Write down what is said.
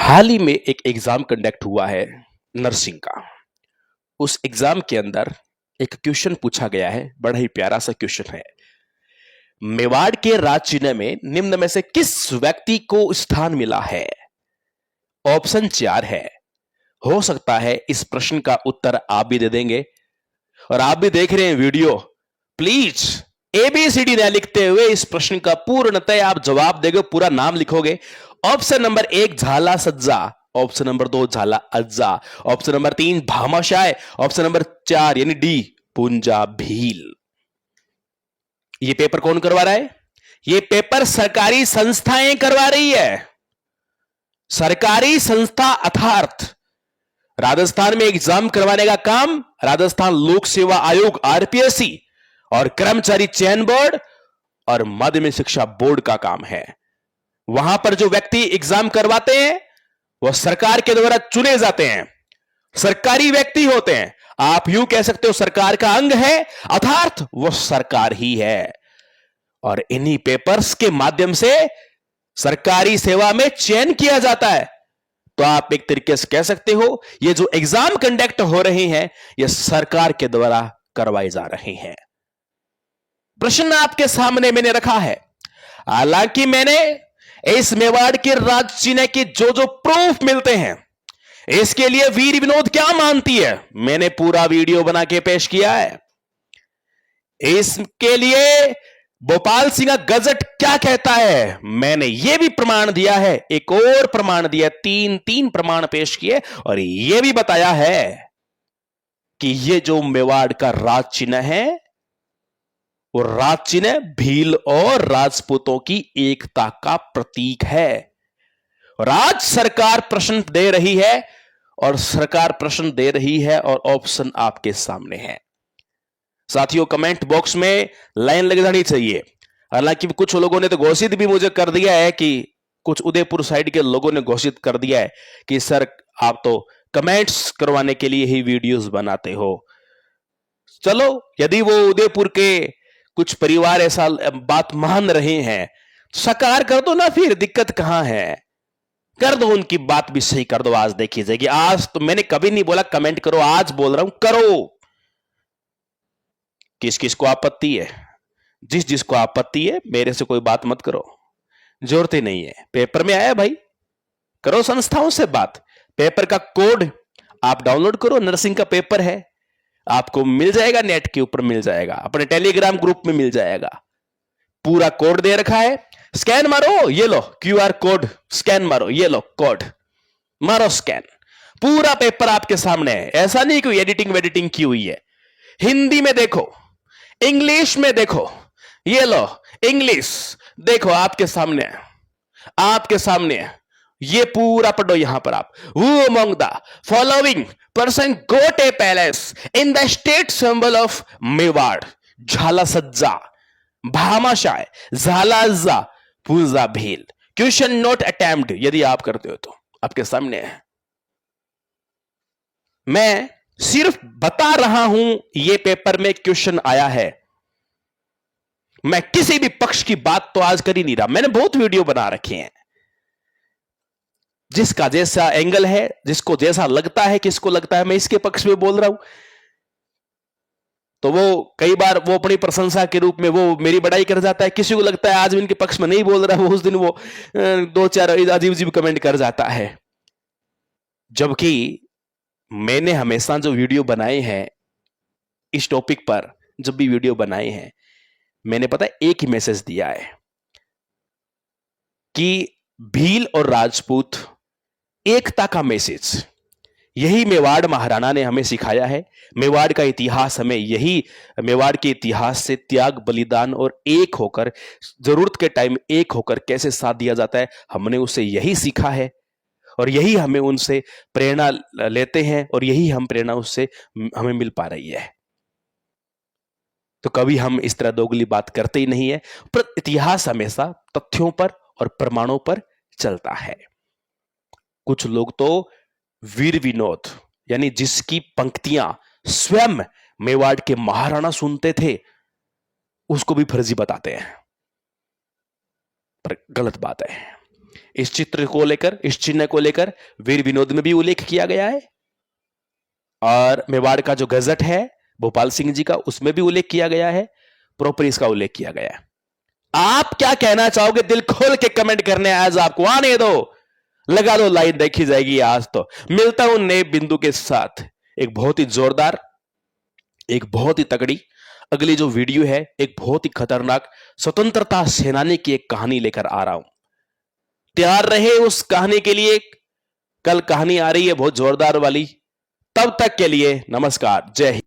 हाल ही में एक exam conduct हुआ है नर्सिंग का। उस एग्जाम के अंदर एक क्वेश्चन पूछा गया है, बड़ा ही प्यारा सा क्वेश्चन है। मेवाड़ के राज चिन्ह में निम्न में से किस व्यक्ति को स्थान मिला है? ऑप्शन 4 है। हो सकता है इस प्रश्न का उत्तर आप भी दे देंगे, और आप भी देख रहे हैं वीडियो, प्लीज एबीसीडी न लिखते हुए इस प्रश्न का पूर्णतः आप जवाब देंगे, पूरा नाम लिखोगे। ऑप्शन नंबर 1 झाला सज्जा, ऑप्शन नंबर 2 झाला अज्जा, ऑप्शन नंबर 3 भामाशाय, ऑप्शन नंबर 4 यानी डी पुंजा भील। ये पेपर कौन करवा रहा है? ये पेपर सरकारी संस्थाएं करवा रही है। सरकारी संस्था अर्थात राजस्थान में एग्जाम करवाने का काम राजस्थान लोक सेवा आयोग आरपीएससी और कर्मचारी चयन बोर्ड और माध्यमिक शिक्षा बोर्ड का काम है। वहां पर जो व्यक्ति एग्जाम करवाते हैं वह सरकार के द्वारा चुने जाते हैं, सरकारी व्यक्ति होते हैं। आप यूं कह सकते हो सरकार का अंग है, अर्थात वह सरकार ही है। और इन्हीं पेपर्स के माध्यम से सरकारी सेवा में चयन किया जाता है। तो आप एक तरीके से कह सकते हो ये जो एग्जाम कंडक्ट हो रहे हैं ये सरकार के द्वारा करवाए जा रहे हैं। प्रश्न आपके सामने मैंने रखा है। हालांकि मैंने इस मेवाड़ के राज चिन्ह के जो जो प्रूफ मिलते हैं इसके लिए वीर विनोद क्या मानती है, मैंने पूरा वीडियो बना के पेश किया है। इसके लिए भोपाल सिंह का गजट क्या कहता है, मैंने यह भी प्रमाण दिया है, एक और प्रमाण दिया, तीन प्रमाण पेश किए और यह भी बताया है कि यह जो मेवाड़ का राज चिन्ह है वो राज चिन्ह भील और राजपूतों की एकता का प्रतीक है। राज्य सरकार प्रश्न दे रही है और सरकार प्रश्न दे रही है और ऑप्शन आपके सामने है। साथियों कमेंट बॉक्स में लाइन लग जानी चाहिए। हालांकि कुछ लोगों ने तो घोषित भी मुझे कर दिया है कि कुछ उदयपुर साइड के लोगों ने घोषित कर दिया है कि सर आप तो कमेंट्स करवाने के लिए ही वीडियोस बनाते हो। चलो यदि वो उदयपुर के कुछ परिवार ऐसा बात मान रहे हैं साकार कर दो ना, फिर दिक्कत कहां है, कर दो, उनकी बात भी सही कर दो। आज देखी जाएगी। आज तो मैंने कभी नहीं बोला कमेंट करो, आज बोल रहा हूं करो। किस किस को आपत्ति है, जिस जिसको आपत्ति है मेरे से कोई बात मत करो, जरूरत ही नहीं है। पेपर में आया भाई, करो संस्थाओं से बात। पेपर का कोड आप डाउनलोड करो, नर्सिंग का पेपर है, आपको मिल जाएगा, नेट के ऊपर मिल जाएगा, अपने टेलीग्राम ग्रुप में मिल जाएगा। पूरा कोड दे रखा है, स्कैन मारो, ये लो क्यूआर कोड, स्कैन मारो, ये लो कोड, मारो स्कैन। पूरा पेपर आपके सामने है। ऐसा नहीं कोई एडिटिंग वेडिटिंग की हुई है। हिंदी में देखो, इंग्लिश में देखो, ये लो इंग्लिश देखो, आपके सामने है, आपके सामने है। ये पूरा पढ़ो यहां पर आप। Who among the following person got a palace in the state symbol of Mewar? झाला सज्जा, भामाशाय, झालाजा, पूजा भील। क्वेश्चन नोट अटेम्प्ट यदि आप करते हो तो आपके सामने है। मैं सिर्फ बता रहा हूं यह पेपर में क्वेश्चन आया है। मैं किसी भी पक्ष की बात तो आज कर ही नहीं रहा। मैंने बहुत वीडियो बना रखे हैं, जिसका जैसा एंगल है, जिसको जैसा लगता है, किसको लगता है मैं इसके पक्ष में बोल रहा हूं, तो वो कई बार वो अपनी प्रशंसा के रूप में वो मेरी बड़ाई कर जाता है। किसी को लगता है आज मैं इनके पक्ष में नहीं बोल रहा, वो उस दिन वो 2-4 अजीब अजीब कमेंट कर जाता है। जबकि मैंने हमेशा जो वीडियो बनाए हैं इस टॉपिक पर, जब भी वीडियो बनाए हैं मैंने पता है एक ही मैसेज दिया है कि भील और राजपूत एकता का मैसेज। यही मेवाड़ महाराणा ने हमें सिखाया है। मेवाड़ का इतिहास हमें यही, मेवाड़ के इतिहास से त्याग बलिदान और एक होकर, जरूरत के टाइम एक होकर कैसे साथ दिया जाता है, हमने उससे यही सीखा है और यही हमें उनसे प्रेरणा लेते हैं और यही हम प्रेरणा उससे हमें मिल पा रही है। तो कभी हम इस तरह दोगली बात करते ही नहीं है, पर इतिहास हमेशा तथ्यों पर और प्रमाणों पर चलता है। कुछ लोग तो वीर विनोद यानी जिसकी पंक्तियां स्वयं मेवाड़ के महाराणा सुनते थे उसको भी फर्जी बताते हैं, पर गलत बात है। इस चित्र को लेकर, इस चिन्ह को लेकर वीर विनोद में भी उल्लेख किया गया है, और मेवाड़ का जो गजट है भोपाल सिंह जी का, उसमें भी उल्लेख किया गया है, प्रॉपर इसका उल्लेख किया गया है। आप क्या कहना चाहोगे? दिल खोल के कमेंट करने आज आपको आने दो, लगा दो लाइन, देखी जाएगी आज तो। मिलता हूं नए बिंदु के साथ, एक बहुत ही जोरदार, एक बहुत ही तगड़ी अगली जो वीडियो है, एक बहुत ही खतरनाक स्वतंत्रता सेनानी की एक कहानी लेकर आ रहा हूं। तैयार रहे उस कहानी के लिए, कल कहानी आ रही है बहुत जोरदार वाली। तब तक के लिए नमस्कार, जय हिंद।